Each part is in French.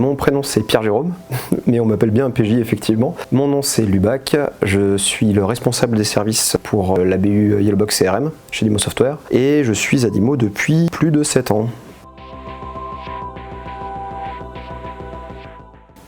Mon prénom c'est Pierre-Jérôme, mais on m'appelle bien PJ effectivement. Mon nom c'est Lubac, je suis le responsable des services pour la BU Yellowbox CRM chez Dimo Software et je suis à Dimo depuis plus de 7 ans.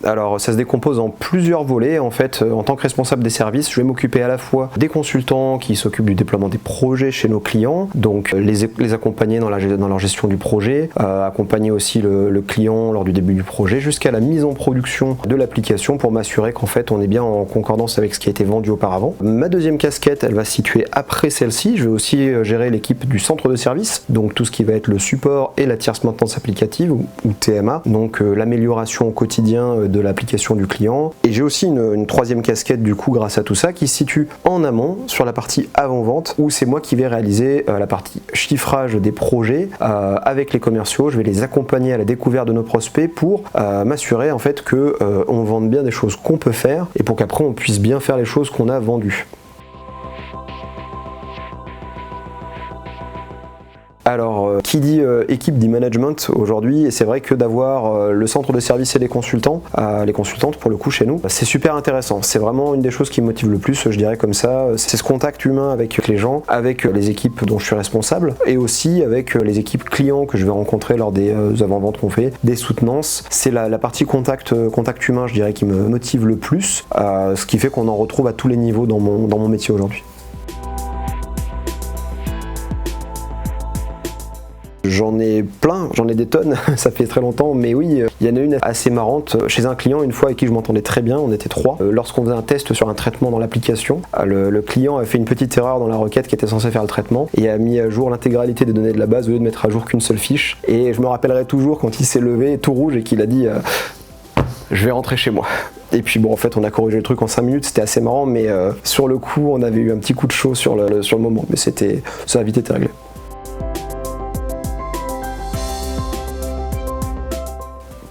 Alors ça se décompose en plusieurs volets. En fait, en tant que responsable des services, je vais m'occuper à la fois des consultants qui s'occupent du déploiement des projets chez nos clients, donc les accompagner dans leur gestion du projet, accompagner aussi le client lors du début du projet jusqu'à la mise en production de l'application pour m'assurer qu'en fait on est bien en concordance avec ce qui a été vendu auparavant. Ma deuxième casquette, elle va se situer après celle-ci. Je vais aussi gérer l'équipe du centre de service, donc tout ce qui va être le support et la tierce maintenance applicative ou TMA, donc l'amélioration au quotidien de l'application du client. Et j'ai aussi une troisième casquette du coup grâce à tout ça qui se situe en amont sur la partie avant-vente où c'est moi qui vais réaliser la partie chiffrage des projets avec les commerciaux. Je vais les accompagner à la découverte de nos prospects pour m'assurer en fait que on vende bien des choses qu'on peut faire et pour qu'après on puisse bien faire les choses qu'on a vendues. Alors, qui dit équipe dit management aujourd'hui, et c'est vrai que d'avoir le centre de service et les consultantes pour le coup chez nous, c'est super intéressant. C'est vraiment une des choses qui me motive le plus, je dirais comme ça. C'est ce contact humain avec les gens, avec les équipes dont je suis responsable, et aussi avec les équipes clients que je vais rencontrer lors des avant-ventes qu'on fait, des soutenances. C'est la partie contact humain, je dirais, qui me motive le plus, ce qui fait qu'on en retrouve à tous les niveaux dans mon métier aujourd'hui. J'en ai plein, j'en ai des tonnes, ça fait très longtemps, mais oui, il y en a une assez marrante chez un client une fois avec qui je m'entendais très bien, on était 3. Lorsqu'on faisait un test sur un traitement dans l'application, le client a fait une petite erreur dans la requête qui était censée faire le traitement et a mis à jour l'intégralité des données de la base au lieu de mettre à jour qu'une seule fiche. Et je me rappellerai toujours quand il s'est levé tout rouge et qu'il a dit je vais rentrer chez moi. Et puis bon, en fait on a corrigé le truc en 5 minutes, c'était assez marrant, mais sur le coup on avait eu un petit coup de chaud sur le moment, mais ça a vite été réglé.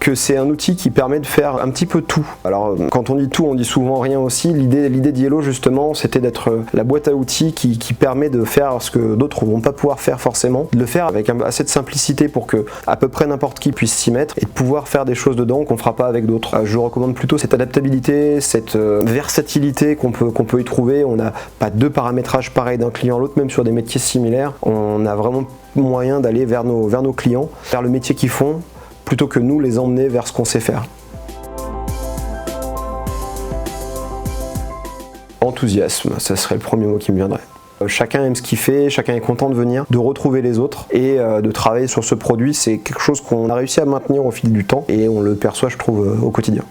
Que c'est un outil qui permet de faire un petit peu tout. Alors quand on dit tout, on dit souvent rien aussi. L'idée d'Yellow justement, c'était d'être la boîte à outils qui permet de faire ce que d'autres vont pas pouvoir faire forcément, de le faire avec assez de simplicité pour que à peu près n'importe qui puisse s'y mettre et de pouvoir faire des choses dedans qu'on fera pas avec d'autres. Je recommande plutôt cette adaptabilité, cette versatilité qu'on peut y trouver. On n'a pas deux paramétrages pareils d'un client à l'autre, même sur des métiers similaires. On a vraiment moyen d'aller vers nos clients, vers le métier qu'ils font, plutôt que nous les emmener vers ce qu'on sait faire. Enthousiasme, ça serait le premier mot qui me viendrait. Chacun aime ce qu'il fait, chacun est content de venir, de retrouver les autres et de travailler sur ce produit. C'est quelque chose qu'on a réussi à maintenir au fil du temps et on le perçoit, je trouve, au quotidien.